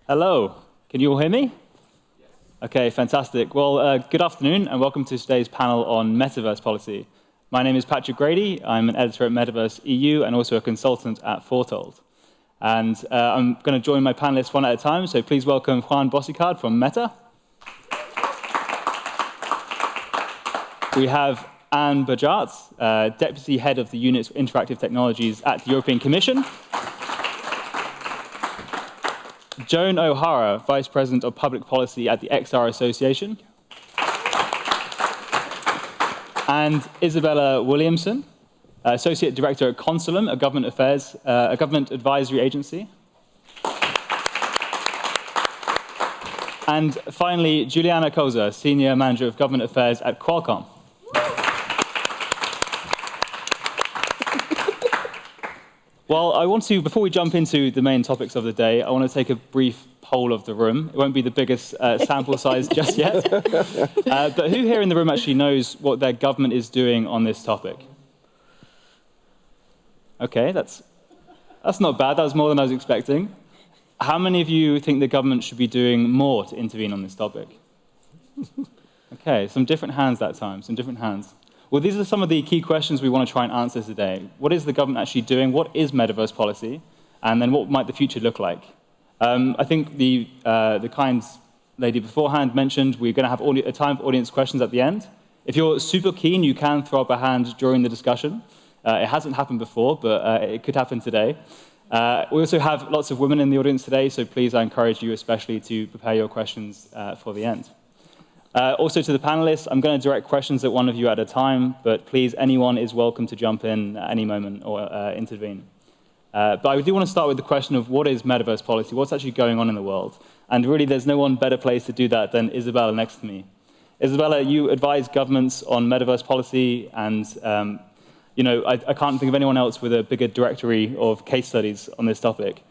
Hello, can you all hear me? Okay, fantastic. Well, good afternoon and welcome to today's panel on Metaverse Policy. My name is Patrick Grady. I'm an editor at Metaverse EU and also a consultant at Foretold. And I'm going to join my panelists one at a time, so please welcome Juan Bossicard from Meta. We have Anne Bajart, Deputy Head of the Unit for Interactive Technologies at the European Commission. Joan O'Hara, Vice President of Public Policy at the XR Association. And Isabella Williamson, Associate Director at Consulum, a government affairs, a government advisory agency. And finally, Juliana Koza, Senior Manager of Government Affairs at Qualcomm. Well, before we jump into the main topics of the day, I want to take a brief poll of the room. It won't be the biggest sample size just yet. But who here in the room actually knows what their government is doing on this topic? Okay, that's not bad. That was more than I was expecting. How many of you think the government should be doing more to intervene on this topic? Okay, some different hands that time, some different hands. Well, these are some of the key questions we want to try and answer today. What is the government actually doing? What is Metaverse policy? And then what might the future look like? I think the kind lady beforehand mentioned we're going to have a time for audience questions at the end. If you're super keen, you can throw up a hand during the discussion. It hasn't happened before, but it could happen today. We also have lots of women in the audience today, so please, I encourage you especially to prepare your questions for the end. Also to the panelists, I'm going to direct questions at one of you at a time, but please, anyone is welcome to jump in at any moment or intervene. But I do want to start with the question of what is Metaverse policy? What's actually going on in the world? And really, there's no one better place to do that than Isabella next to me. Isabella, you advise governments on Metaverse policy, and I can't think of anyone else with a bigger directory of case studies on this topic.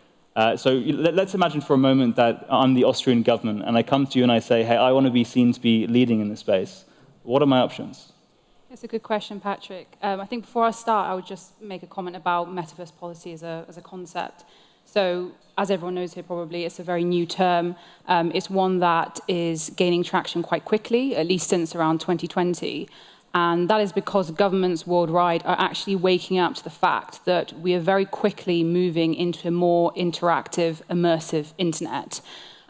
So let's imagine for a moment that I'm the Austrian government, and I come to you and I say, hey, I want to be seen to be leading in this space. What are my options? That's a good question, Patrick. I think before I start, I would just make a comment about Metaverse policy as a concept. So, as everyone knows here probably, it's a very new term. It's one that is gaining traction quite quickly, at least since around 2020. And that is because governments worldwide are actually waking up to the fact that we are very quickly moving into a more interactive, immersive internet.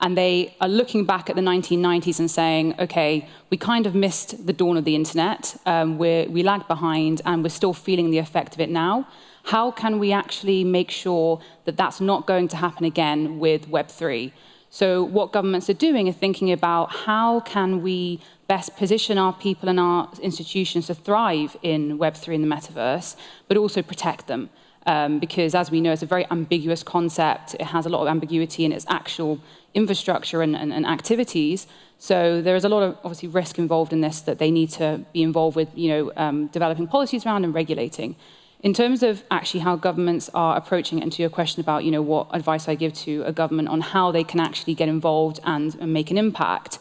And they are looking back at the 1990s and saying, okay, we kind of missed the dawn of the internet, we lagged behind, and we're still feeling the effect of it now. How can we actually make sure that that's not going to happen again with Web3? So what governments are doing are thinking about how can we best position our people and our institutions to thrive in Web3 and the metaverse, but also protect them. Because as we know, it's a very ambiguous concept. It has a lot of ambiguity in its actual infrastructure and activities. So there is a lot of, obviously, risk involved in this that they need to be involved with, developing policies around and regulating. In terms of actually how governments are approaching it, and to your question about, what advice I give to a government on how they can actually get involved and make an impact,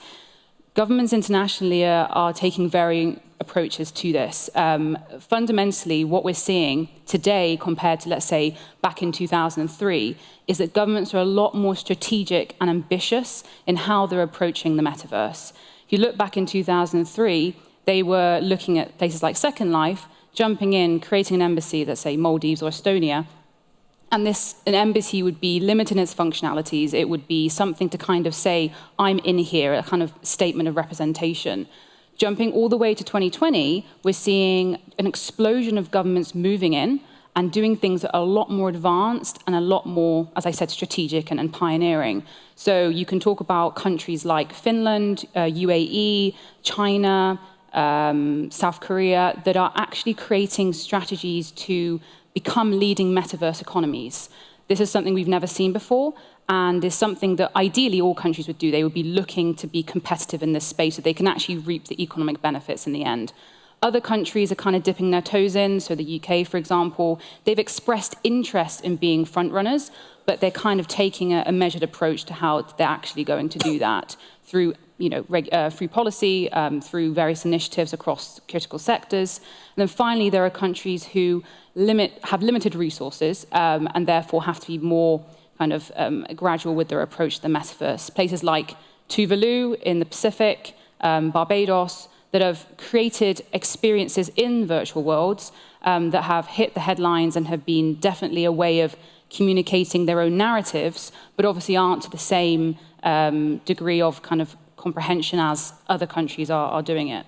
governments internationally are taking varying approaches to this. Fundamentally, what we're seeing today compared to, let's say, back in 2003, is that governments are a lot more strategic and ambitious in how they're approaching the metaverse. If you look back in 2003, they were looking at places like Second Life, jumping in, creating an embassy, let's say Maldives or Estonia, and an embassy would be limited in its functionalities. It would be something to kind of say, I'm in here, a kind of statement of representation. Jumping all the way to 2020, we're seeing an explosion of governments moving in and doing things that are a lot more advanced and a lot more, as I said, strategic and pioneering. So you can talk about countries like Finland, UAE, China, South Korea, that are actually creating strategies to become leading metaverse economies. This is something we've never seen before, and is something that ideally all countries would do. They would be looking to be competitive in this space so they can actually reap the economic benefits in the end. Other countries are kind of dipping their toes in. So the UK, for example, they've expressed interest in being front runners, but they're kind of taking a measured approach to how they're actually going to do that through through policy, through various initiatives across critical sectors. And then finally, there are countries who have limited resources and therefore have to be more kind of gradual with their approach to the metaverse. Places like Tuvalu in the Pacific, Barbados, that have created experiences in virtual worlds that have hit the headlines and have been definitely a way of communicating their own narratives, but obviously aren't to the same degree of kind of comprehension as other countries are doing it.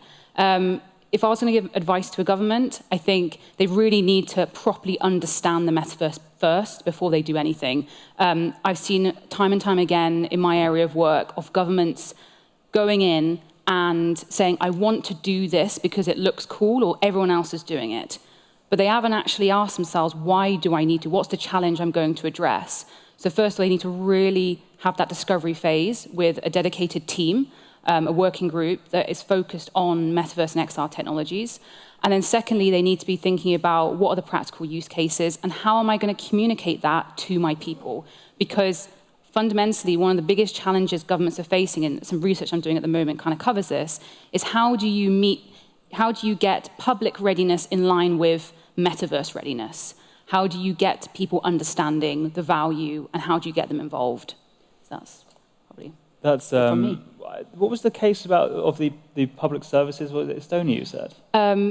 If I was going to give advice to a government, I think they really need to properly understand the metaverse first before they do anything. I've seen time and time again in my area of work of governments going in and saying, I want to do this because it looks cool or everyone else is doing it. But they haven't actually asked themselves, why do I need to? What's the challenge I'm going to address? So first, they need to really have that discovery phase with a dedicated team, a working group that is focused on metaverse and XR technologies. And then secondly, they need to be thinking about what are the practical use cases and how am I going to communicate that to my people? Because fundamentally, one of the biggest challenges governments are facing, and some research I'm doing at the moment kind of covers this, is how do you get public readiness in line with metaverse readiness? How do you get people understanding the value and how do you get them involved? So that's probably from me. What was the case of the public services? Was it Estonia, you said?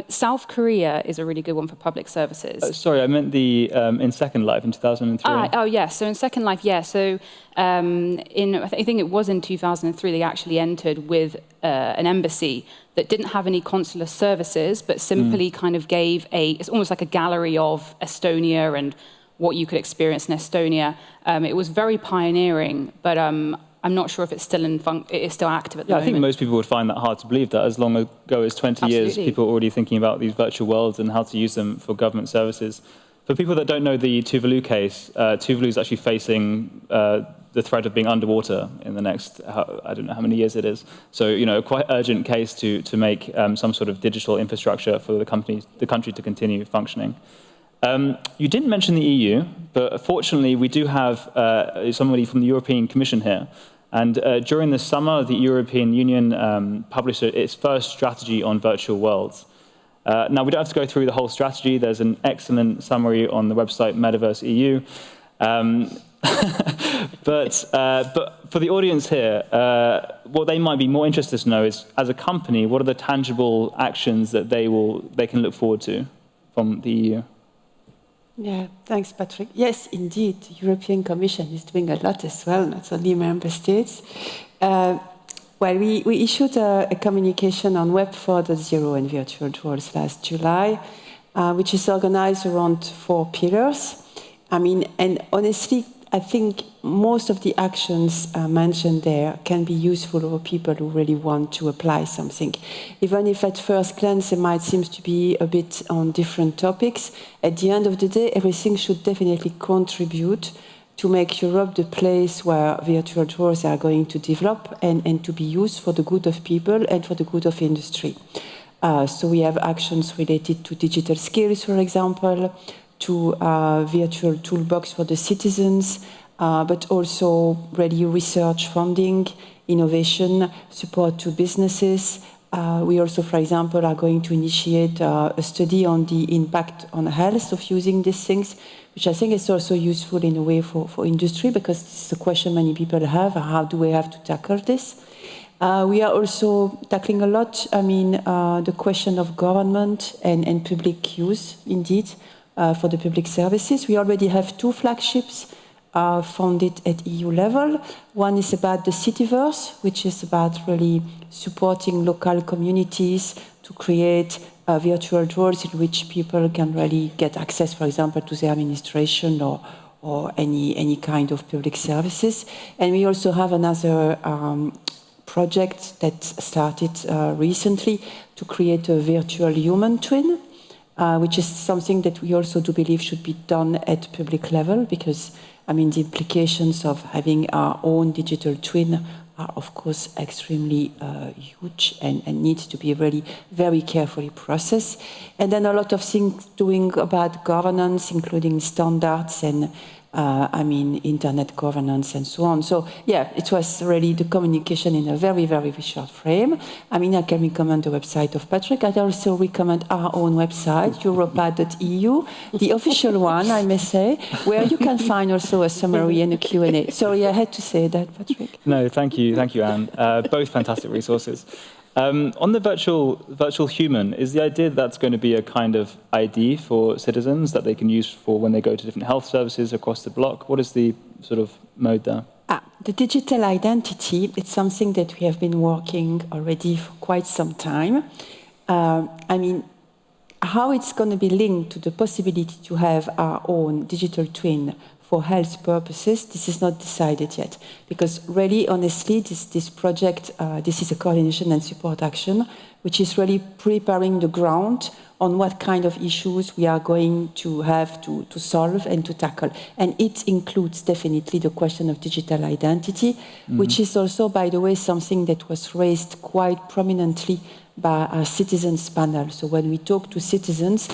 South Korea is a really good one for public services. Sorry, I meant the in Second Life in 2003. Oh, yes. So in Second Life, yeah. So I think it was in 2003, they actually entered with an embassy that didn't have any consular services, but simply kind of gave it's almost like a gallery of Estonia and what you could experience in Estonia. It was very pioneering, but I'm not sure if it's still it is still active at the moment. I think most people would find that hard to believe that as long ago as 20 years, people are already thinking about these virtual worlds and how to use them for government services. For people that don't know the Tuvalu case, Tuvalu is actually facing the threat of being underwater in the next, I don't know how many years it is. So, a quite urgent case to make some sort of digital infrastructure for the country to continue functioning. You didn't mention the EU, but fortunately we do have somebody from the European Commission here. And during the summer, the European Union published its first strategy on virtual worlds. Now, we don't have to go through the whole strategy. There's an excellent summary on the website Metaverse EU. But for the audience here, what they might be more interested to know is, as a company, what are the tangible actions that they can look forward to from the EU? Yeah, thanks, Patrick. Yes, indeed, the European Commission is doing a lot as well, not only member states. We issued a communication on Web 4.0 and virtual tours last July, which is organized around 4 pillars. And honestly, I think most of the actions mentioned there can be useful for people who really want to apply something. Even if at first glance it might seem to be a bit on different topics, at the end of the day, everything should definitely contribute to make Europe the place where virtual tours are going to develop and to be used for the good of people and for the good of industry. So we have actions related to digital skills, for example, to virtual toolbox for the citizens, but also really research funding, innovation, support to businesses. We also, for example, are going to initiate a study on the impact on health of using these things, which I think is also useful in a way for industry, because this is a question many people have: how do we have to tackle this? We are also tackling a lot, the question of government and public use, indeed, for the public services. We already have 2 flagships funded at EU level. One is about the Cityverse, which is about really supporting local communities to create virtual tours in which people can really get access, for example, to their administration or any kind of public services. And we also have another project that started recently to create a virtual human twin, which is something that we also do believe should be done at public level, because the implications of having our own digital twin are, of course, extremely huge and needs to be really very carefully processed. And then a lot of things doing about governance, including standards and internet governance and so on. So yeah, it was really the communication in a very, very short frame. I can recommend the website of Patrick. I also recommend our own website, europa.eu, the official one, I may say, where you can find also a summary and a Q&A. Sorry, I had to say that, Patrick. No, thank you, Anne. Both fantastic resources. On the virtual human, is the idea that that's going to be a kind of ID for citizens that they can use for when they go to different health services across the block? What is the sort of mode there? The digital identity, it's something that we have been working already for quite some time. How it's going to be linked to the possibility to have our own digital twin for health purposes, this is not decided yet. Because really, honestly, this project, this is a coordination and support action, which is really preparing the ground on what kind of issues we are going to have to solve and to tackle. And it includes definitely the question of digital identity, which is also, by the way, something that was raised quite prominently by our citizens panel. So when we talk to citizens,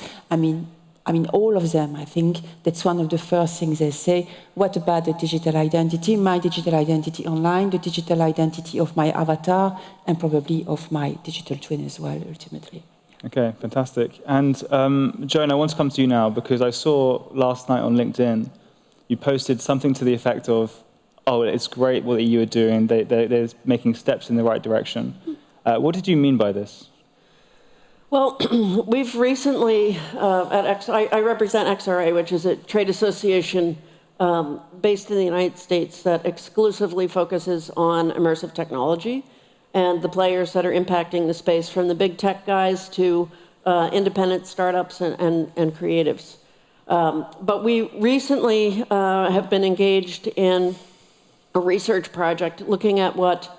all of them, I think that's one of the first things they say. What about the digital identity? My digital identity online, the digital identity of my avatar, and probably of my digital twin as well, ultimately. Okay, fantastic. And Joan, I want to come to you now because I saw last night on LinkedIn, you posted something to the effect of, oh, it's great what the EU are doing. They're making steps in the right direction. What did you mean by this? Well, we've recently, I represent XRA, which is a trade association based in the United States that exclusively focuses on immersive technology and the players that are impacting the space, from the big tech guys to independent startups and creatives. But we recently have been engaged in a research project looking at what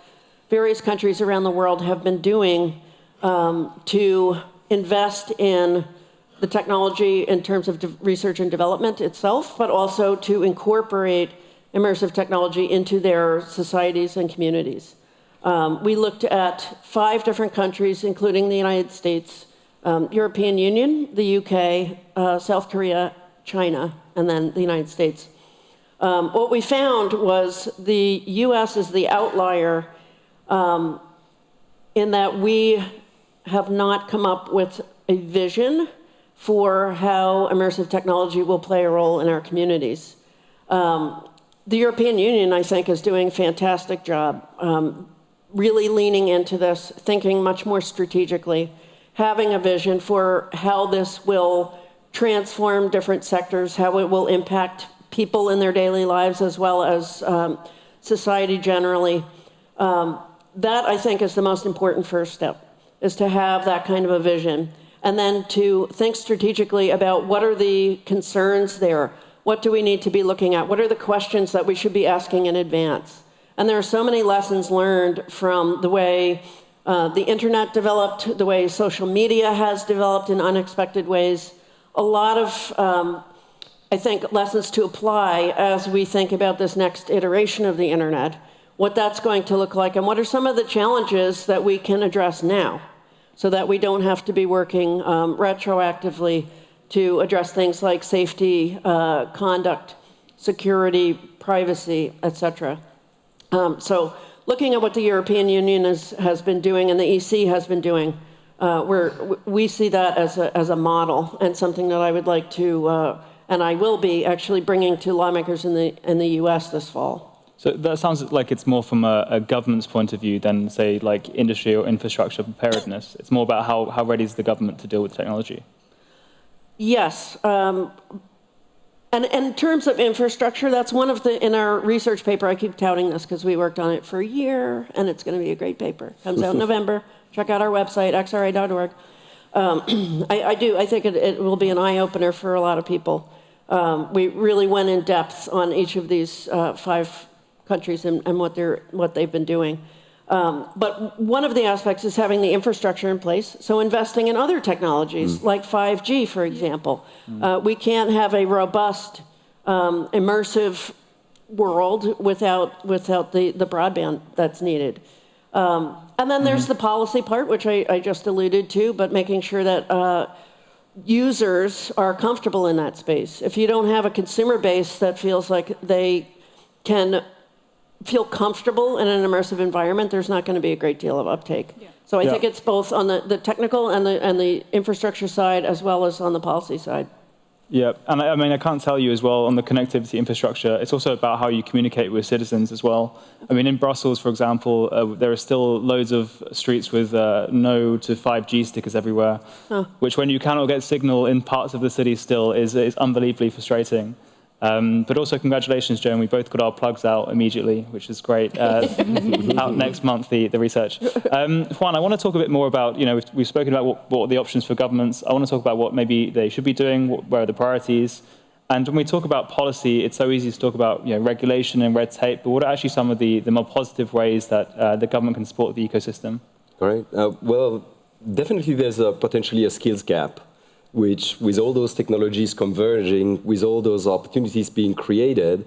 various countries around the world have been doing to invest in the technology in terms of research and development itself, but also to incorporate immersive technology into their societies and communities. We looked at 5 different countries, including the United States, European Union, the UK, South Korea, China, and then the United States. What we found was the US is the outlier in that we have not come up with a vision for how immersive technology will play a role in our communities. The European Union, I think, is doing a fantastic job, really leaning into this, thinking much more strategically, having a vision for how this will transform different sectors, how it will impact people in their daily lives as well as society generally. That, I think, is the most important first step, is to have that kind of a vision, and then to think strategically about what are the concerns there, what do we need to be looking at, what are the questions that we should be asking in advance. And there are so many lessons learned from the way the internet developed, the way social media has developed in unexpected ways. A lot of, I think, lessons to apply as we think about this next iteration of the internet, what that's going to look like, and what are some of the challenges that we can address now so that we don't have to be working retroactively to address things like safety, conduct, security, privacy, etc. So looking at what the European Union has been doing and the EC has been doing, we see that as a model and something that I would like to, and I will be actually bringing to lawmakers in the US this fall. So that sounds like it's more from a government's point of view than, say, like industry or infrastructure preparedness. It's more about how ready is the government to deal with technology. Yes. And in terms of infrastructure, that's one of in our research paper, I keep touting this because we worked on it for a year, and it's going to be a great paper. Comes out in November. Check out our website, xra.org. I think it will be an eye-opener for a lot of people. We really went in depth on each of these 5 countries and what they've been doing. But one of the aspects is having the infrastructure in place, so investing in other technologies, like 5G, for example. We can't have a robust, immersive world without the broadband that's needed. And then there's the policy part, which I just alluded to, but making sure that users are comfortable in that space. If you don't have a consumer base that feels like they can feel comfortable in an immersive environment, there's not going to be a great deal of uptake. Yeah. So I think it's both on the technical and the infrastructure side as well as on the policy side. Yeah, and I mean, I can't tell you as well on the connectivity infrastructure, it's also about how you communicate with citizens as well. I mean, in Brussels, for example, there are still loads of streets with no to 5G stickers everywhere, which when you cannot get signal in parts of the city still is unbelievably frustrating. But also congratulations, Joan, we both got our plugs out immediately, which is great. Out next month, the research. Juan, I want to talk a bit more about, we've spoken about what are the options for governments. I want to talk about what maybe they should be doing, where are the priorities. And when we talk about policy, it's so easy to talk about regulation and red tape, but what are actually some of the more positive ways that the government can support the ecosystem? All right. Well, definitely there's potentially a skills gap, which with all those technologies converging, with all those opportunities being created,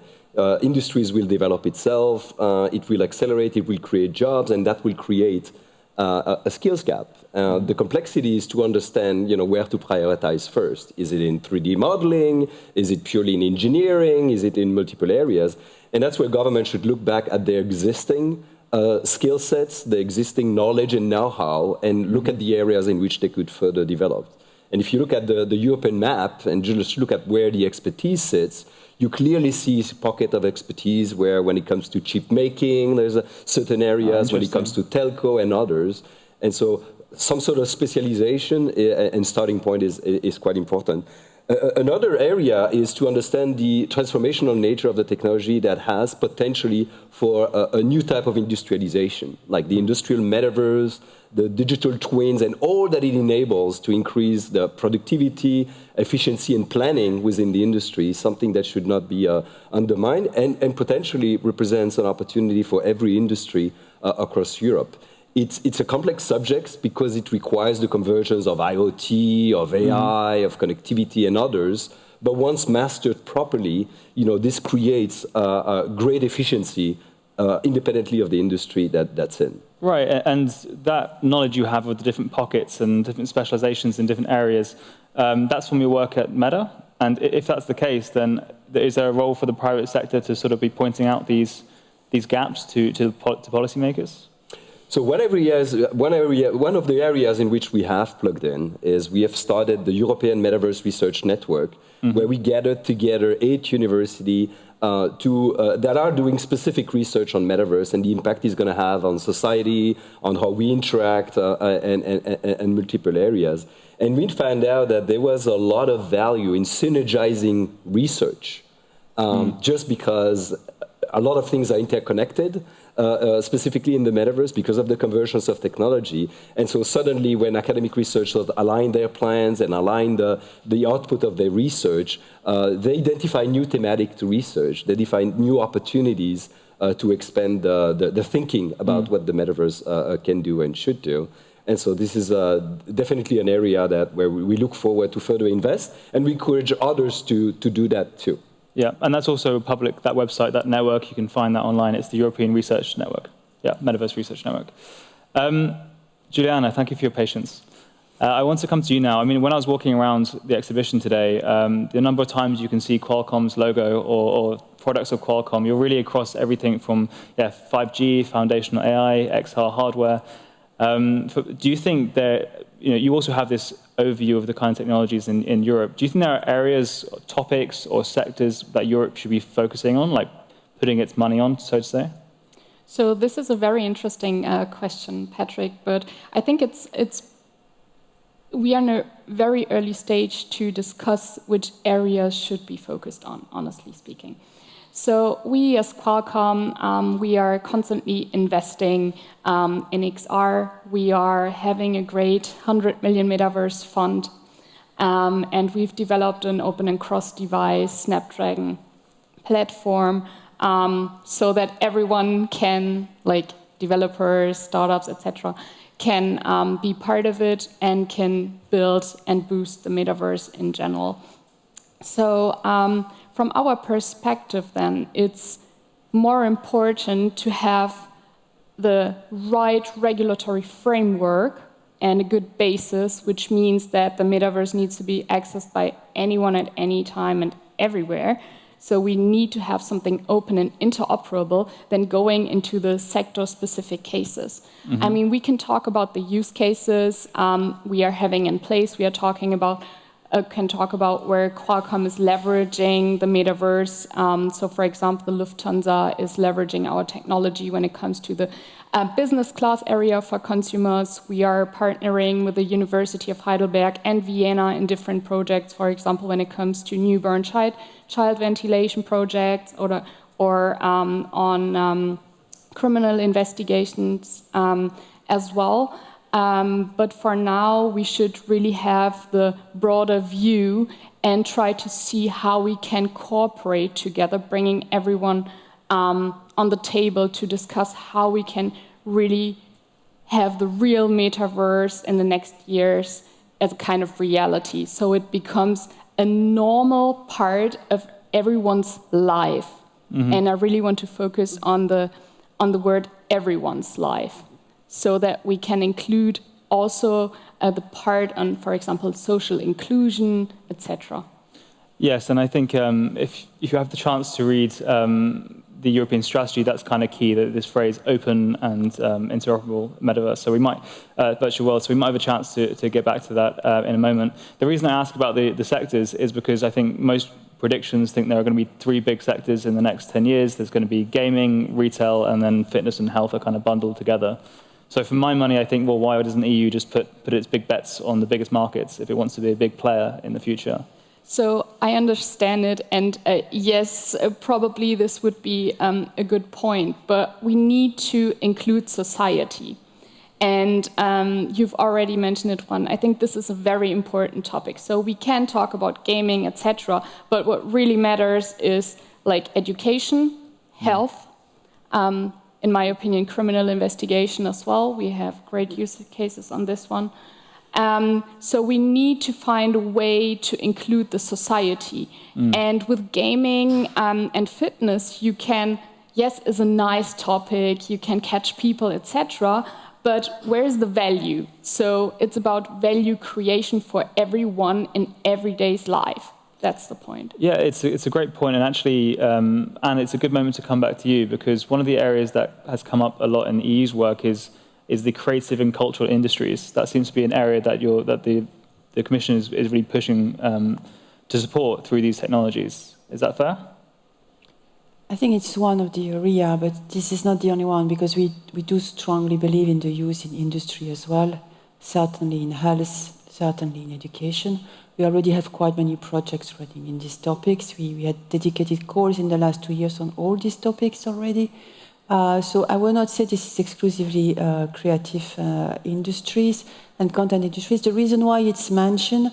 industries will develop itself, it will accelerate, it will create jobs, and that will create a skills gap. The complexity is to understand where to prioritize first. Is it in 3D modeling? Is it purely in engineering? Is it in multiple areas? And that's where government should look back at their existing skill sets, the existing knowledge and know-how, and look at the areas in which they could further develop. And if you look at the European map and just look at where the expertise sits, you clearly see a pocket of expertise where when it comes to chip making, there's certain areas, when it comes to telco and others. And so some sort of specialization and starting point is quite important. Another area is to understand the transformational nature of the technology that has potentially for a new type of industrialization, like the industrial metaverse, the digital twins, and all that it enables to increase the productivity, efficiency, and planning within the industry, something that should not be undermined, and potentially represents an opportunity for every industry across Europe. It's a complex subject because it requires the convergence of IoT, of AI, of connectivity, and others. But once mastered properly, this creates a great efficiency independently of the industry that's in. Right, and that knowledge you have of the different pockets and different specializations in different areas, that's from your work at Meta. And if that's the case, then is there a role for the private sector to sort of be pointing out these gaps to policymakers? So one of the areas in which we have plugged in is we have started the European Metaverse Research Network, where we gathered together 8 universities that are doing specific research on metaverse and the impact it's going to have on society, on how we interact, and multiple areas. And we found out that there was a lot of value in synergizing research, just because a lot of things are interconnected, specifically in the metaverse because of the convergence of technology. And so suddenly when academic researchers align their plans and align the output of their research, they identify new thematic to research. They define new opportunities to expand the thinking about what the metaverse can do and should do. And so this is definitely an area where we look forward to further invest, and we encourage others to do that too. Yeah, and that's also public, that website, that network, you can find that online. It's the European Research Network. Yeah, Metaverse Research Network. Juliana, thank you for your patience. I want to come to you now. I mean, when I was walking around the exhibition today, the number of times you can see Qualcomm's logo or products of Qualcomm, you're really across everything from 5G, foundational AI, XR hardware. Do you think that, you also have this overview of the kind of technologies in Europe. Do you think there are areas, topics, or sectors that Europe should be focusing on, like putting its money on, so to say? So this is a very interesting question, Patrick, but I think we are in a very early stage to discuss which areas should be focused on, honestly speaking. So we as Qualcomm, we are constantly investing in XR. We are having a great 100 million Metaverse fund. And we've developed an open and cross-device Snapdragon platform so that everyone can, like developers, startups, etc., can be part of it and can build and boost the Metaverse in general. So from our perspective, then, it's more important to have the right regulatory framework and a good basis, which means that the metaverse needs to be accessed by anyone at any time and everywhere. So we need to have something open and interoperable than going into the sector-specific cases. I mean, we can talk about the use cases we are having in place. We are talking about, can talk about where Qualcomm is leveraging the metaverse. So, for example, Lufthansa is leveraging our technology when it comes to the business class area for consumers. We are partnering with the University of Heidelberg and Vienna in different projects, for example, when it comes to newborn child ventilation projects or on criminal investigations as well. But for now, we should really have the broader view and try to see how we can cooperate together, bringing everyone on the table to discuss how we can really have the real metaverse in the next years as a kind of reality. So it becomes a normal part of everyone's life. And I really want to focus on the word everyone's life, so that we can include also the part on, for example, social inclusion, etc. Yes, and I think if you have the chance to read the European strategy, that's kind of key, that this phrase open and interoperable metaverse. So we might, virtual world, so we might have a chance to get back to that in a moment. The reason I ask about the sectors is because I think most predictions think there are going to be 3 big sectors in the next 10 years. There's going to be gaming, retail, and then fitness and health are kind of bundled together. So for my money, I think, well, why doesn't the EU just put its big bets on the biggest markets if it wants to be a big player in the future? So I understand it, and yes, probably this would be a good point, but we need to include society. And you've already mentioned it, Juan. I think this is a very important topic. So we can talk about gaming, etc., but what really matters is like education, health, in my opinion, criminal investigation as well. We have great use cases on this one. So we need to find a way to include the society. And with gaming and fitness, you can, yes, is a nice topic, you can catch people, etc., but where's the value? So it's about value creation for everyone in everyday's life. That's the point. Yeah, it's a great point, and actually, Anne, it's a good moment to come back to you, because one of the areas that has come up a lot in the EU's work is the creative and cultural industries. That seems to be an area that the Commission is really pushing to support through these technologies. Is that fair? I think it's one of the area, but this is not the only one, because we do strongly believe in the use in industry as well, certainly in health, certainly in education. We already have quite many projects running in these topics. We had dedicated calls in the last 2 years on all these topics already. So I will not say this is exclusively creative industries and content industries. The reason why it's mentioned,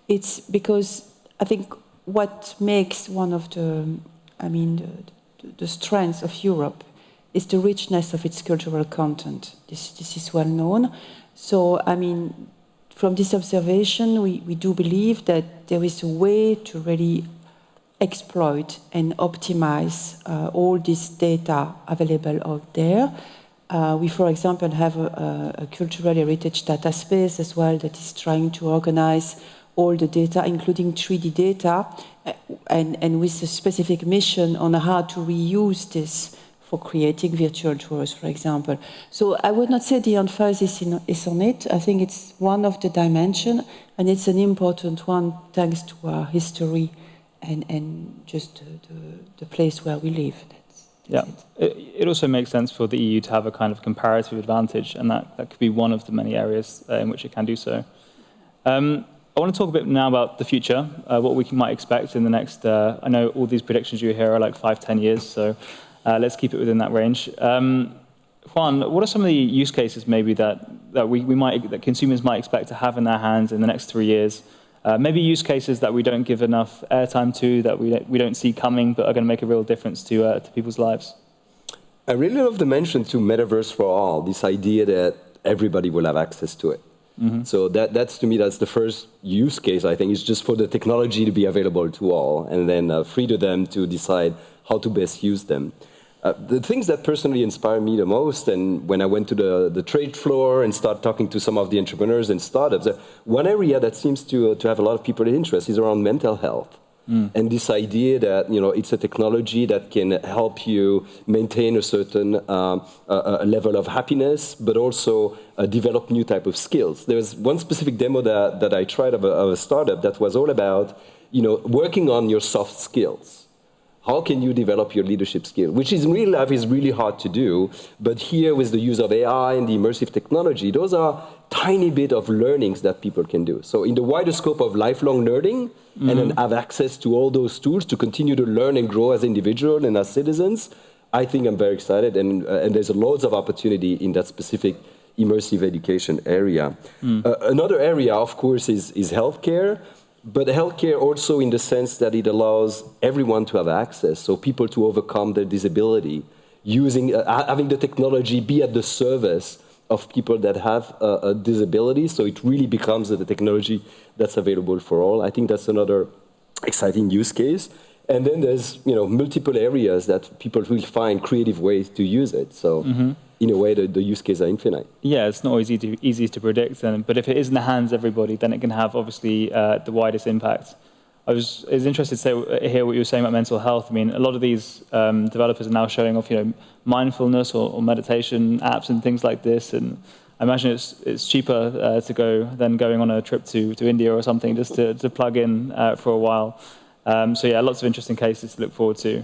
it's because I think what makes one of the strengths of Europe is the richness of its cultural content. This is well known. So, I mean, from this observation, we do believe that there is a way to really exploit and optimize all this data available out there. We, for example, have a cultural heritage data space as well that is trying to organize all the data, including 3D data, and with a specific mission on how to reuse this for creating virtual tours, for example. So I would not say the emphasis is on it. I think it's one of the dimensions, and it's an important one thanks to our history and just the place where we live. That's it also makes sense for the EU to have a kind of comparative advantage, and that could be one of the many areas in which it can do so. I want to talk a bit now about the future, what we might expect in the next, I know all these predictions you hear are like 5-10 years, so let's keep it within that range. Juan, what are some of the use cases maybe that consumers might expect to have in their hands in the next 3 years? Maybe use cases that we don't give enough airtime to, that we don't see coming, but are going to make a real difference to people's lives. I really love the mention to Metaverse for all, this idea that everybody will have access to it. Mm-hmm. So that's to me, that's the first use case, I think, is just for the technology to be available to all, and then free to them to decide how to best use them. The things that personally inspire me the most, and when I went to the trade floor and started talking to some of the entrepreneurs and startups, one area that seems to have a lot of people interest is around mental health. And this idea that it's a technology that can help you maintain a certain level of happiness, but also develop new type of skills. There's one specific demo that I tried of a startup that was all about working on your soft skills. How can you develop your leadership skill? Which in real life is really hard to do, but here with the use of AI and the immersive technology, those are tiny bit of learnings that people can do. So in the wider scope of lifelong learning, and then have access to all those tools to continue to learn and grow as individuals and as citizens, I think I'm very excited, and there's loads of opportunity in that specific immersive education area. Another area, of course, is healthcare. But healthcare also in the sense that it allows everyone to have access, so people to overcome their disability, having the technology be at the service of people that have a disability, so it really becomes the technology that's available for all. I think that's another exciting use case. And then there's multiple areas that people will find creative ways to use it. So in a way, the use cases are infinite. Yeah, it's not always easy to predict, but if it is in the hands of everybody, then it can have obviously the widest impact. I was interested to hear what you were saying about mental health. I mean, a lot of these developers are now showing off, mindfulness or meditation apps and things like this, and I imagine it's cheaper to go than going on a trip to India or something just to plug in for a while. So yeah, lots of interesting cases to look forward to.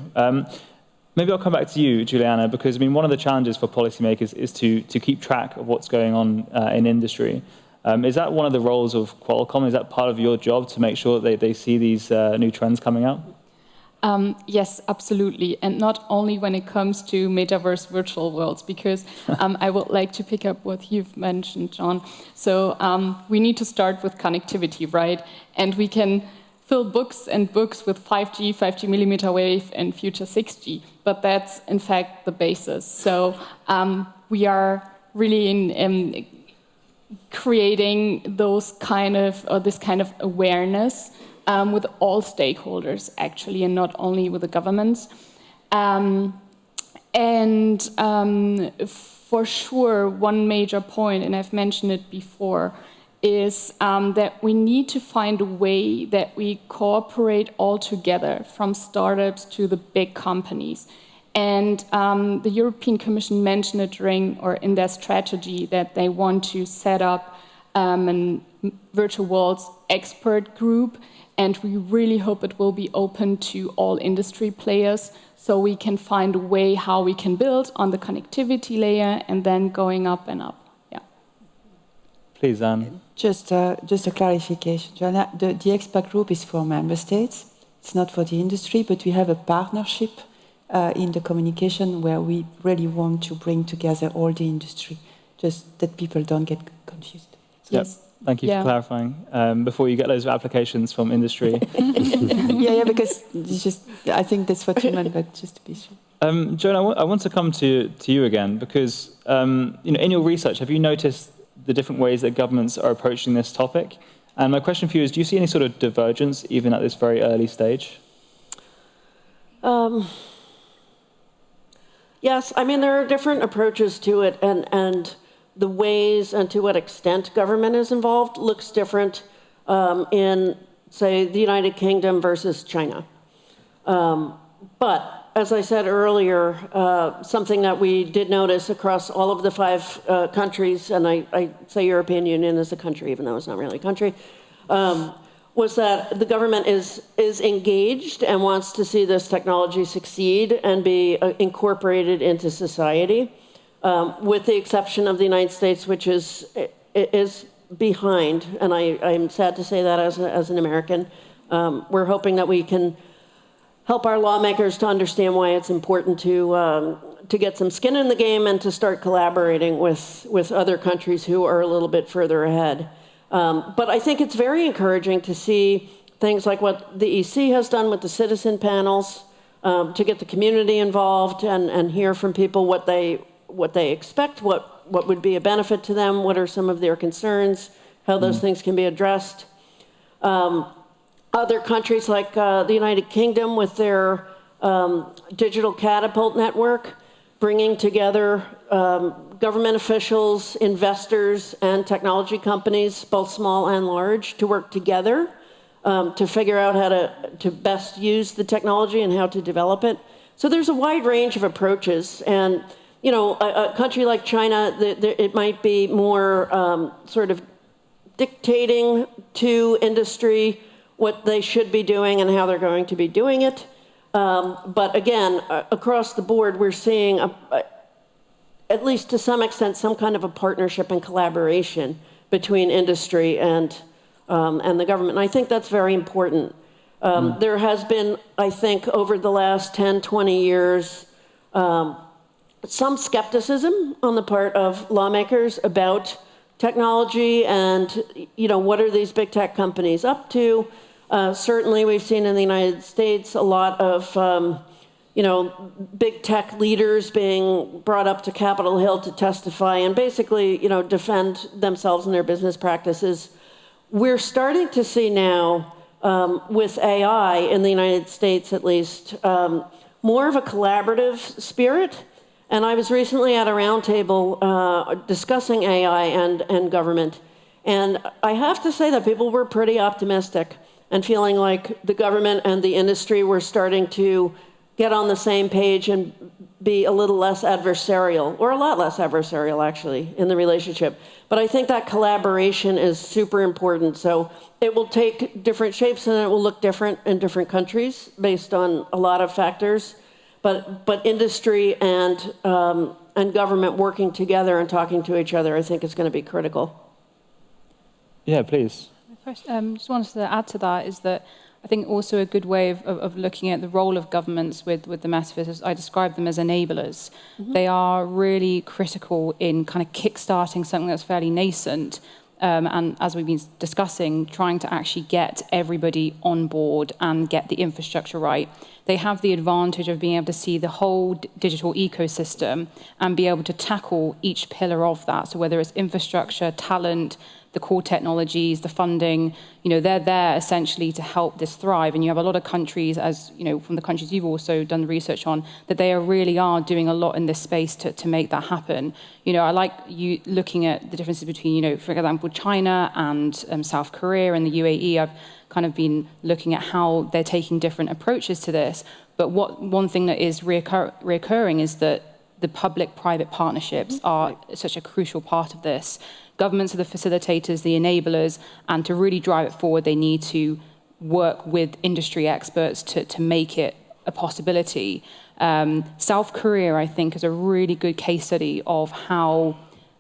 Maybe I'll come back to you, Juliana, because one of the challenges for policymakers is to keep track of what's going on in industry. Is that one of the roles of Qualcomm? Is that part of your job to make sure that they see these new trends coming out? Yes, absolutely. And not only when it comes to metaverse virtual worlds, because I would like to pick up what you've mentioned, John. So we need to start with connectivity, right? And we can fill books and books with 5G millimeter wave, and future 6G. But that's, in fact, the basis. So we are really in creating this kind of awareness with all stakeholders, actually, and not only with the governments. For sure, one major point, and I've mentioned it before, is that we need to find a way that we cooperate all together, from startups to the big companies. And the European Commission mentioned it in their strategy that they want to set up a virtual worlds expert group, and we really hope it will be open to all industry players, so we can find a way how we can build on the connectivity layer and then going up and up. Please, Anne. Just a clarification, Joanna. The expert group is for member states. It's not for the industry, but we have a partnership in the communication where we really want to bring together all the industry, just that people don't get confused. Yes. Thank you for clarifying. Before you get loads of applications from industry. yeah, because I think that's what you meant, but just to be sure. Joan, I want to come to you again, because in your research, have you noticed the different ways that governments are approaching this topic? And my question for you is, do you see any sort of divergence even at this very early stage? Yes, I mean, there are different approaches to it, and the ways and to what extent government is involved looks different in, say, the United Kingdom versus China. But as I said earlier, something that we did notice across all of the 5 countries, and I say European Union is a country, even though it's not really a country, was that the government is engaged and wants to see this technology succeed and be incorporated into society, with the exception of the United States, which is behind, and I'm sad to say that as an American. We're hoping that we can help our lawmakers to understand why it's important to get some skin in the game and to start collaborating with other countries who are a little bit further ahead. But I think it's very encouraging to see things like what the EC has done with the citizen panels, to get the community involved and hear from people what they expect, what would be a benefit to them, what are some of their concerns, how those things can be addressed. Other countries like the United Kingdom with their digital catapult network, bringing together government officials, investors, and technology companies, both small and large, to work together to figure out how to best use the technology and how to develop it. So there's a wide range of approaches. And you know, a country like China, it might be more sort of dictating to industry what they should be doing and how they're going to be doing it. But again, across the board, we're seeing, at least to some extent, some kind of a partnership and collaboration between industry and the government. And I think that's very important. There has been, I think, over the last 10, 20 years, some skepticism on the part of lawmakers about technology and, you know, what are these big tech companies up to? Certainly, we've seen in the United States a lot of, you know, big tech leaders being brought up to Capitol Hill to testify and basically, you know, defend themselves and their business practices. We're starting to see now, with AI in the United States at least, more of a collaborative spirit. And I was recently at a roundtable discussing AI and government. And I have to say that people were pretty optimistic and feeling like the government and the industry were starting to get on the same page and be a little less adversarial, or a lot less adversarial, actually, in the relationship. But I think that collaboration is super important. So it will take different shapes and it will look different in different countries based on a lot of factors. But industry and government working together and talking to each other, I think, is going to be critical. Yeah, please. Just wanted to add to that is that I think also a good way of looking at the role of governments with the Metaverse, I describe them as enablers. Mm-hmm. They are really critical in kind of kickstarting something that's fairly nascent. And as we've been discussing, trying to actually get everybody on board and get the infrastructure right. They have the advantage of being able to see the whole digital ecosystem and be able to tackle each pillar of that. So whether it's infrastructure, talent, the core technologies, the funding, you know, they're there essentially to help this thrive. And you have a lot of countries, as you know, from the countries you've also done research on, that they really are doing a lot in this space to make that happen. You know, I like you looking at the differences between, you know, for example, China and South Korea and the UAE. I've kind of been looking at how they're taking different approaches to this. But one thing that is reoccurring is that the public-private partnerships are such a crucial part of this. Governments are the facilitators, the enablers, and to really drive it forward, they need to work with industry experts to make it a possibility. South Korea, I think, is a really good case study of how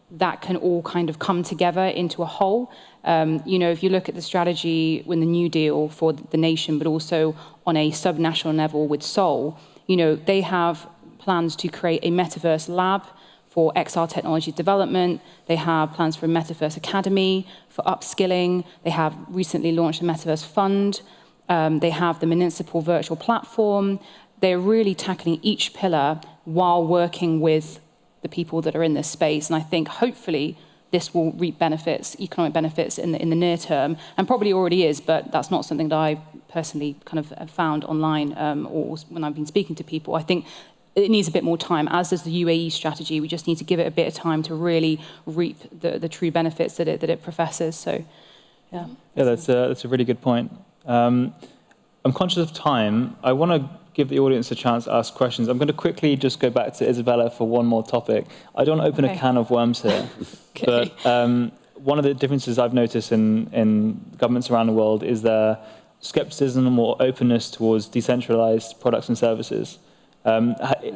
that can all kind of come together into a whole. You know, if you look at the strategy with the New Deal for the nation, but also on a subnational level with Seoul, you know, they have plans to create a Metaverse lab for XR technology development. They have plans for a Metaverse Academy for upskilling. They have recently launched a Metaverse Fund. They have the Municipal Virtual Platform. They're really tackling each pillar while working with the people that are in this space. And I think hopefully this will reap benefits, economic benefits in the near term, and probably already is, but that's not something that I personally kind of have found online or when I've been speaking to people. I think it needs a bit more time, as does the UAE strategy. We just need to give it a bit of time to really reap the true benefits that it professes. So, yeah. Yeah, that's a really good point. I'm conscious of time. I want to give the audience a chance to ask questions. I'm going to quickly just go back to Isabella for one more topic. I don't want to open a can of worms here, but one of the differences I've noticed in governments around the world is their skepticism or openness towards decentralized products and services.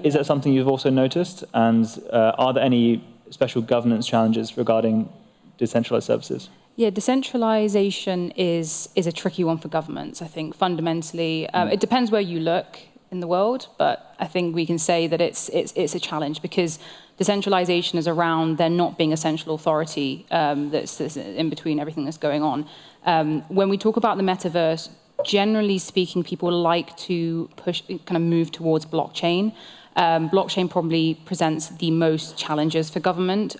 Is that something you've also noticed? And are there any special governance challenges regarding decentralized services? Yeah, decentralization is a tricky one for governments, I think, fundamentally. It depends where you look in the world, but I think we can say that it's a challenge because decentralization is around there not being a central authority that's in between everything that's going on. When we talk about the metaverse, generally speaking, people like to kind of move towards blockchain. Blockchain probably presents the most challenges for government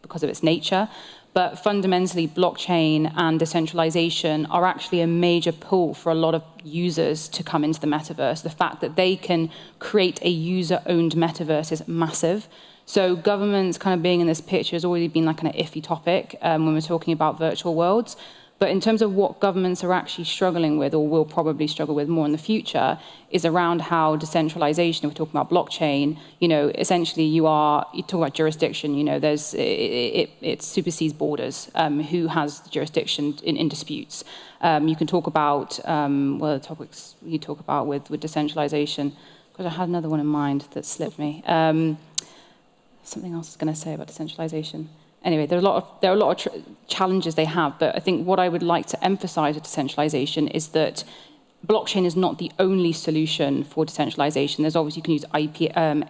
because of its nature. But fundamentally, blockchain and decentralization are actually a major pull for a lot of users to come into the metaverse. The fact that they can create a user-owned metaverse is massive. So governments kind of being in this picture has already been like an iffy topic when we're talking about virtual worlds. But in terms of what governments are actually struggling with, or will probably struggle with more in the future, is around how decentralization, if we're talking about blockchain, essentially you talk about jurisdiction, it supersedes borders, who has jurisdiction in disputes. You can talk about, the topics you talk about with decentralization, because I had another one in mind that slipped me. Something else I was going to say about decentralization. Anyway, there are a lot of challenges they have, but I think what I would like to emphasize with decentralization is that blockchain is not the only solution for decentralization. There's obviously, you can use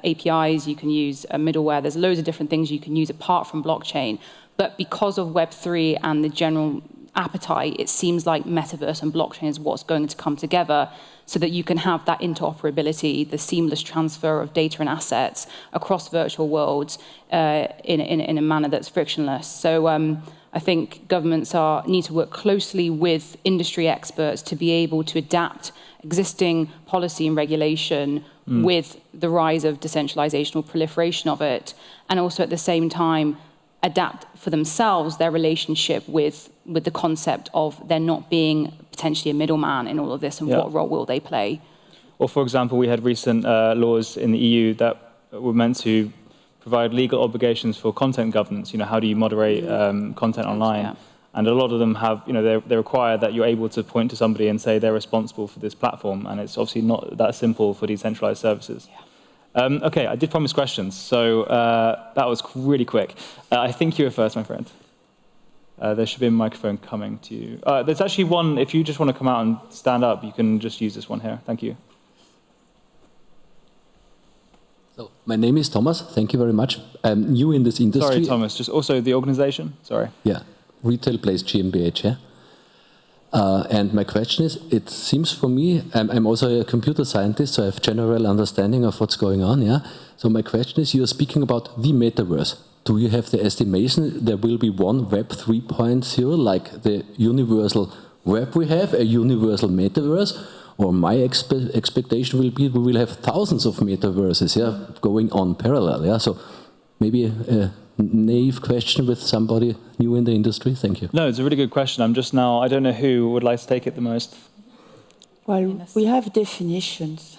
APIs, you can use middleware, there's loads of different things you can use apart from blockchain. But because of Web3 and the general appetite, it seems like metaverse and blockchain is what's going to come together so that you can have that interoperability, the seamless transfer of data and assets across virtual worlds in a manner that's frictionless. So I think governments need to work closely with industry experts to be able to adapt existing policy and regulation with the rise of decentralization or proliferation of it, and also at the same time adapt for themselves their relationship with the concept of there not being potentially a middleman in all of this, and what role will they play? Or, for example, we had recent laws in the EU that were meant to provide legal obligations for content governance. How do you moderate content online? Yeah. And a lot of them have, they require that you're able to point to somebody and say they're responsible for this platform, and it's obviously not that simple for decentralized services. Yeah. Okay, I did promise questions, so that was really quick. I think you were first, my friend. There should be a microphone coming to you. There's actually one, if you just want to come out and stand up, you can just use this one here. Thank you. So, my name is Thomas. Thank you very much. I'm new in this industry. Sorry, Thomas, just also the organization? Sorry. Yeah, Retail Place GmbH, yeah. And my question is, it seems for me, I'm also a computer scientist, so I have general understanding of what's going on, yeah. So my question is, you're speaking about the metaverse. Do you have the estimation there will be one Web 3.0, like the universal web we have, a universal metaverse? Or my expectation will be we will have thousands of metaverses, yeah, going on parallel, yeah. So maybe a naive question with somebody new in the industry. Thank you. No, it's a really good question. I don't know who would like to take it the most. Well, we have definitions.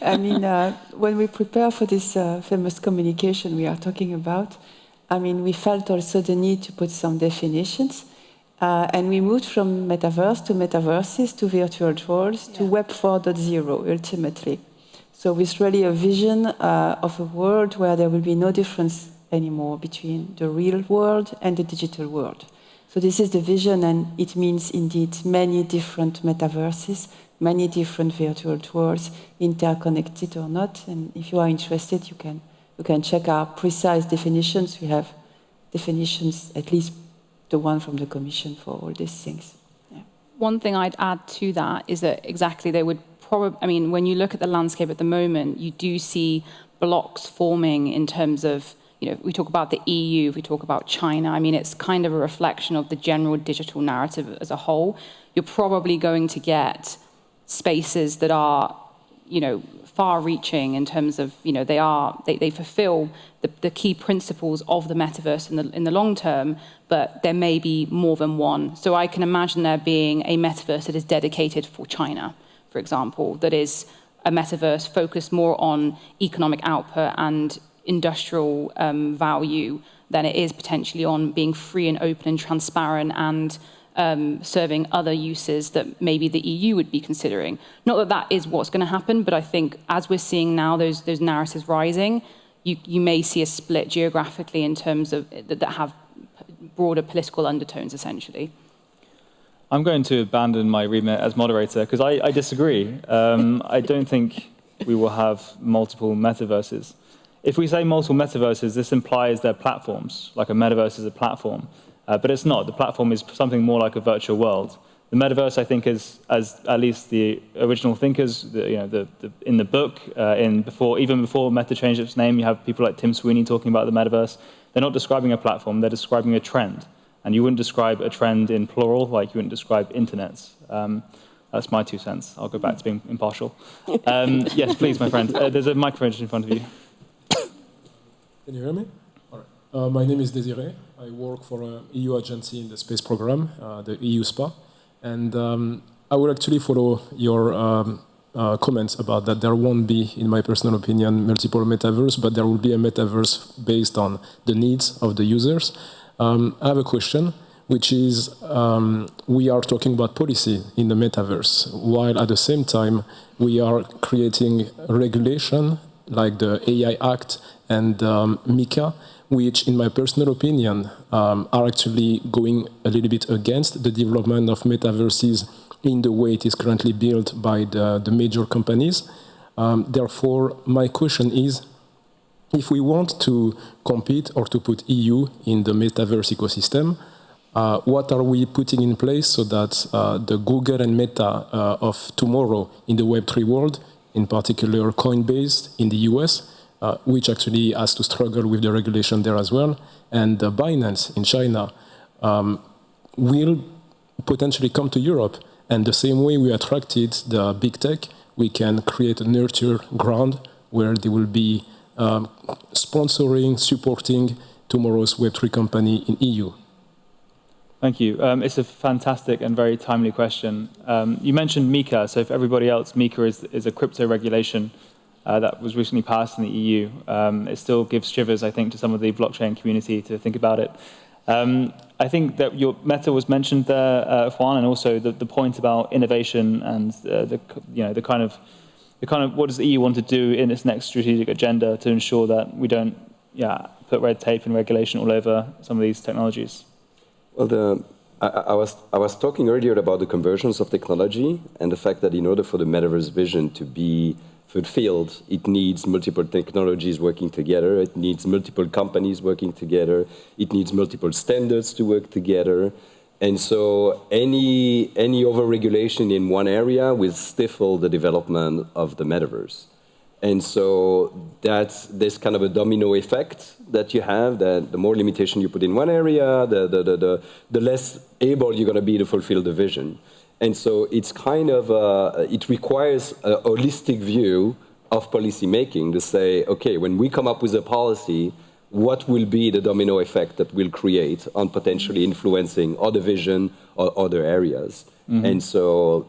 I mean, when we prepare for this famous communication we are talking about, we felt also the need to put some definitions. And we moved from metaverse to metaverses to virtual worlds to Web 4.0 ultimately. So with really a vision of a world where there will be no difference anymore between the real world and the digital world. So this is the vision, and it means indeed many different metaverses, many different virtual worlds, interconnected or not. And if you are interested, you can check our precise definitions. We have definitions, at least the one from the Commission, for all these things. Yeah. One thing I'd add to that is that exactly they would probably, when you look at the landscape at the moment, you do see blocks forming in terms of, we talk about the EU, if we talk about China, it's kind of a reflection of the general digital narrative as a whole. You're probably going to get spaces that are, far-reaching in terms of, they fulfill the key principles of the metaverse in the long term, but there may be more than one. So I can imagine there being a metaverse that is dedicated for China, for example, that is a metaverse focused more on economic output and industrial value than it is potentially on being free and open and transparent and serving other uses that maybe the EU would be considering. Not that that is what's going to happen, but I think as we're seeing now those narratives rising, you may see a split geographically in terms of that have broader political undertones, essentially. I'm going to abandon my remit as moderator because I disagree. I don't think we will have multiple metaverses. If we say multiple metaverses, this implies they're platforms, like a metaverse is a platform. But it's not. The platform is something more like a virtual world. The metaverse, I think, is, as at least the original thinkers, in the book, even before Meta changed its name, you have people like Tim Sweeney talking about the metaverse. they're not describing a platform, they're describing a trend. And you wouldn't describe a trend in plural like you wouldn't describe internets. That's my 2 cents. I'll go back to being impartial. Yes, please, my friend. There's a microphone in front of you. Can you hear me? All right. My name is Desiree. I work for an EU agency in the space program, the EU SPA. And I would actually follow your comments about that there won't be, in my personal opinion, multiple metaverse, but there will be a metaverse based on the needs of the users. I have a question, which is we are talking about policy in the metaverse, while at the same time we are creating regulation like the AI Act and MiCA, which in my personal opinion are actually going a little bit against the development of metaverses in the way it is currently built by the major companies. Therefore, my question is, if we want to compete or to put EU in the metaverse ecosystem, what are we putting in place so that the Google and Meta of tomorrow in the Web3 world, in particular Coinbase in the US, which actually has to struggle with the regulation there as well, and Binance in China, will potentially come to Europe. And the same way we attracted the big tech, we can create a nurture ground where they will be sponsoring, supporting tomorrow's Web3 company in EU. Thank you. It's a fantastic and very timely question. You mentioned MiCA, so for everybody else, MiCA is a crypto regulation that was recently passed in the EU. It still gives shivers, I think, to some of the blockchain community to think about it. I think that your Meta was mentioned there, Juan, and also the point about innovation and the kind of what does the EU want to do in its next strategic agenda to ensure that we don't put red tape and regulation all over some of these technologies. Well, I was talking earlier about the convergence of technology and the fact that in order for the metaverse vision to be fulfilled, it needs multiple technologies working together, it needs multiple companies working together, it needs multiple standards to work together. And so any over-regulation in one area will stifle the development of the metaverse. And so there's kind of a domino effect that you have, that the more limitation you put in one area, the less able you're going to be to fulfill the vision. And so it's kind of, it requires a holistic view of policy making to say, okay, when we come up with a policy, what will be the domino effect that will create on potentially influencing other vision or other areas? Mm-hmm. And so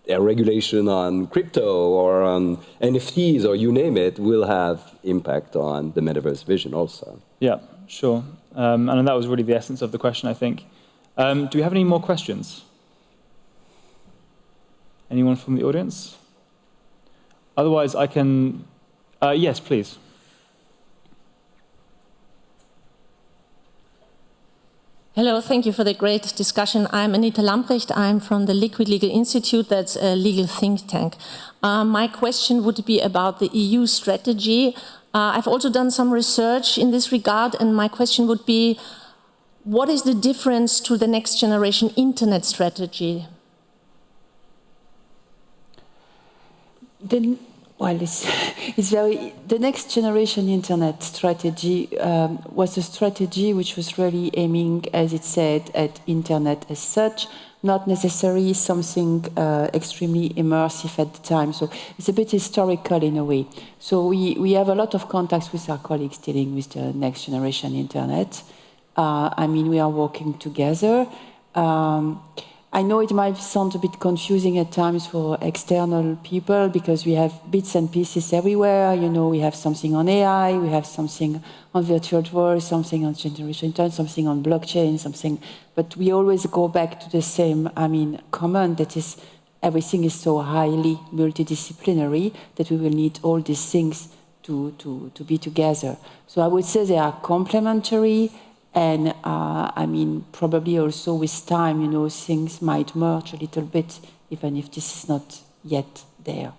a regulation on crypto or on NFTs or you name it will have impact on the metaverse vision also. Yeah, sure. And that was really the essence of the question, I think. Do we have any more questions? Anyone from the audience? Otherwise, I can... yes, please. Hello, thank you for the great discussion. I'm Anita Lamprecht. I'm from the Liquid Legal Institute, that's a legal think tank. My question would be about the EU strategy. I've also done some research in this regard, and my question would be, what is the difference to the next generation internet strategy? The next generation internet strategy was a strategy which was really aiming, as it said, at internet as such, not necessarily something extremely immersive at the time. So it's a bit historical in a way. So we have a lot of contacts with our colleagues dealing with the next generation internet. We are working together. I know it might sound a bit confusing at times for external people because we have bits and pieces everywhere. We have something on AI, we have something on virtual world, something on generation internet, something on blockchain, something. But we always go back to the same, common, that is, everything is so highly multidisciplinary that we will need all these things to be together. So I would say they are complementary. And probably also with time, things might merge a little bit, even if this is not yet there.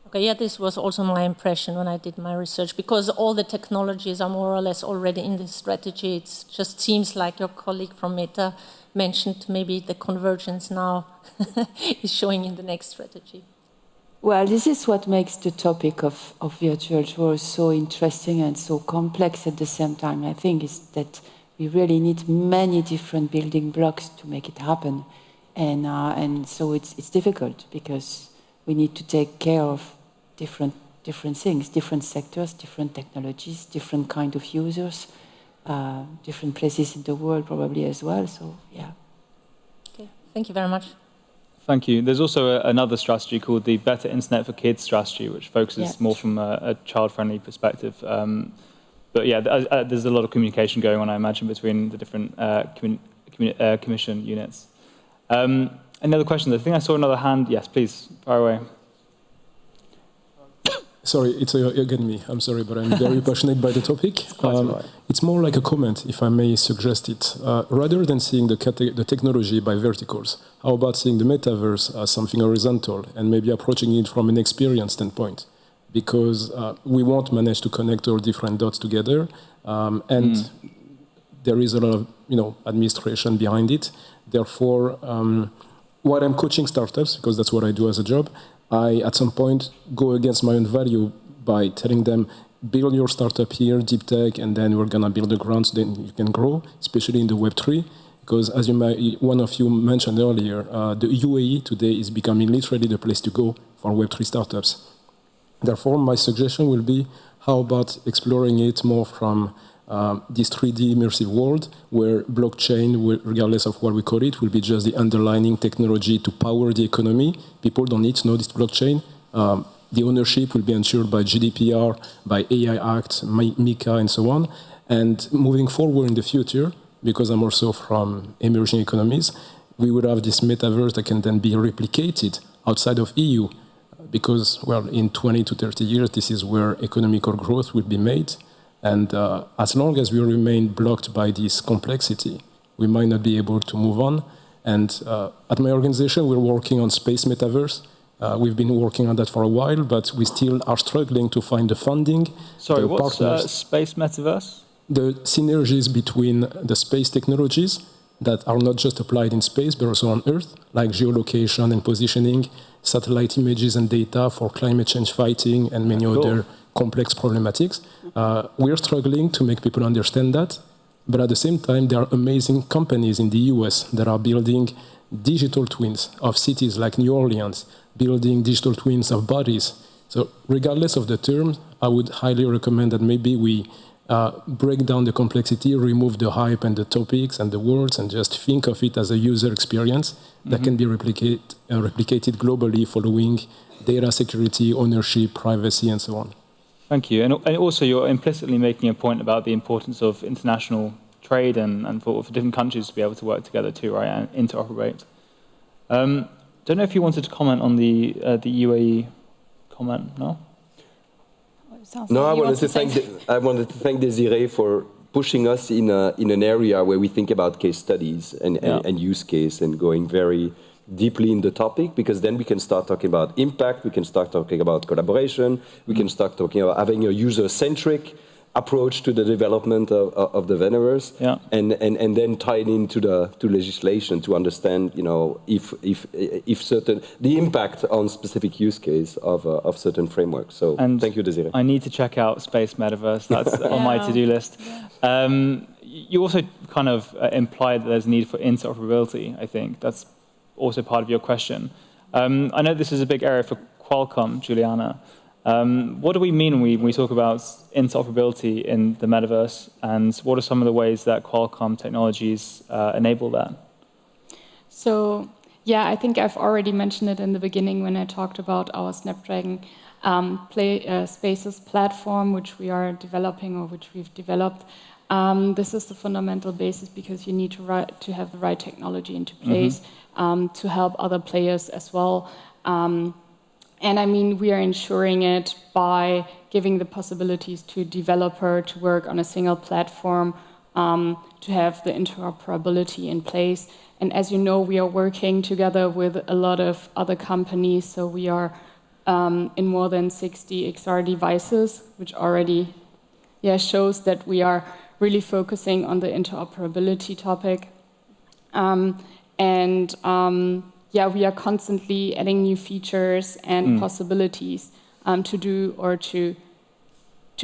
Okay, yeah, this was also my impression when I did my research, because all the technologies are more or less already in this strategy. It just seems like your colleague from Meta mentioned maybe the convergence now is showing in the next strategy. Well, this is what makes the topic of virtual tours so interesting and so complex at the same time, I think, is that we really need many different building blocks to make it happen. And so it's difficult because we need to take care of different things, different sectors, different technologies, different kind of users, different places in the world probably as well. So, yeah. Okay, thank you very much. Thank you. There's also another strategy called the Better Internet for Kids strategy, which focuses more from a child-friendly perspective. But yeah, there's a lot of communication going on, I imagine, between the different commission units. Any other questions? I think I saw another hand. Yes, please, fire away. Sorry, it's again me. I'm sorry, but I'm very passionate by the topic. It's more like a comment, if I may suggest it. Rather than seeing the technology by verticals, how about seeing the metaverse as something horizontal and maybe approaching it from an experience standpoint? Because we won't manage to connect all different dots together, and there is a lot of administration behind it. Therefore, while I'm coaching startups, because that's what I do as a job, I, at some point, go against my own value by telling them, build your startup here, deep tech, and then we're going to build the ground so then you can grow, especially in the Web3. Because as one of you mentioned earlier, the UAE today is becoming literally the place to go for Web3 startups. Therefore, my suggestion will be, how about exploring it more from this 3D immersive world where blockchain, regardless of what we call it, will be just the underlying technology to power the economy. People don't need to know this blockchain. The ownership will be ensured by GDPR, by AI Act, MiCA, and so on. And moving forward in the future, because I'm also from emerging economies, we would have this metaverse that can then be replicated outside of EU. Because, well, in 20 to 30 years, this is where economical growth will be made. And as long as we remain blocked by this complexity, we might not be able to move on. And at my organization, we're working on space metaverse. We've been working on that for a while, but we still are struggling to find the funding. Sorry, what's space metaverse? The synergies between the space technologies that are not just applied in space, but also on Earth, like geolocation and positioning, satellite images and data for climate change fighting, and many other complex problematics. We're struggling to make people understand that, but at the same time, there are amazing companies in the US that are building digital twins of cities like New Orleans, building digital twins of bodies. So regardless of the term, I would highly recommend that maybe we break down the complexity, remove the hype and the topics and the words, and just think of it as a user experience that can be replicated globally following data security, ownership, privacy, and so on. Thank you. And also, you're implicitly making a point about the importance of international trade and for different countries to be able to work together too, right, and interoperate. Don't know if you wanted to comment on the UAE comment, no? No, I wanted to thank Desiree for pushing us in an area where we think about case studies and use case and going very deeply in the topic, because then we can start talking about impact, we can start talking about collaboration, we can start talking about having a user-centric approach to the development of the metaverse, and then tie it into to legislation to understand, if certain the impact on specific use case of certain frameworks. So thank you, Desiree. I need to check out Space Metaverse. That's on my to-do list. You also kind of implied that there's a need for interoperability. I think that's also part of your question. I know this is a big area for Qualcomm, Juliana. What do we mean when we talk about interoperability in the metaverse, and what are some of the ways that Qualcomm technologies enable that? So, yeah, I think I've already mentioned it in the beginning when I talked about our Snapdragon Spaces platform, which we are developing or which we've developed. This is the fundamental basis because you need to have the right technology into place to help other players as well. And I mean, we are ensuring it by giving the possibilities to developer to work on a single platform, to have the interoperability in place. And as you know, we are working together with a lot of other companies. So we are in more than 60 XR devices, which already shows that we are really focusing on the interoperability topic. yeah, we are constantly adding new features and possibilities to do or to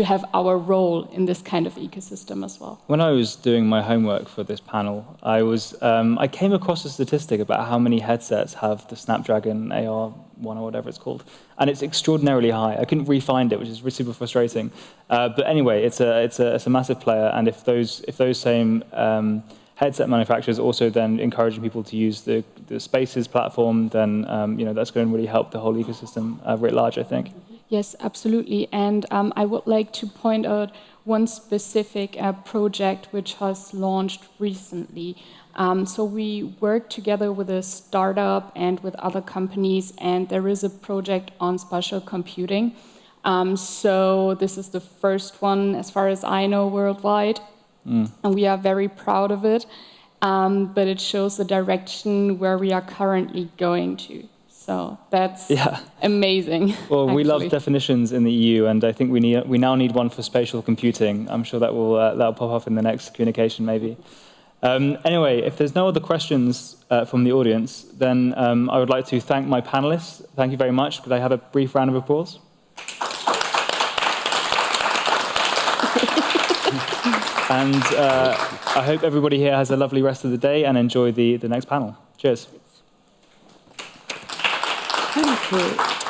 have our role in this kind of ecosystem as well. When I was doing my homework for this panel, I came across a statistic about how many headsets have the Snapdragon AR1 or whatever it's called, and it's extraordinarily high. I couldn't re-find it, which is super frustrating. But anyway, it's a massive player, and if those same headset manufacturers also then encouraging people to use the Spaces platform, then that's going to really help the whole ecosystem writ large, I think. Yes, absolutely. And I would like to point out one specific project which has launched recently. So we work together with a startup and with other companies, and there is a project on spatial computing. So this is the first one, as far as I know, worldwide. And we are very proud of it. But it shows the direction where we are currently going to. So that's amazing. Well, we love definitions in the EU, and I think we now need one for spatial computing. I'm sure that'll pop up in the next communication, maybe. Anyway, if there's no other questions from the audience, then I would like to thank my panelists. Thank you very much. Could I have a brief round of applause? And I hope everybody here has a lovely rest of the day and enjoy the next panel. Cheers. Thank you.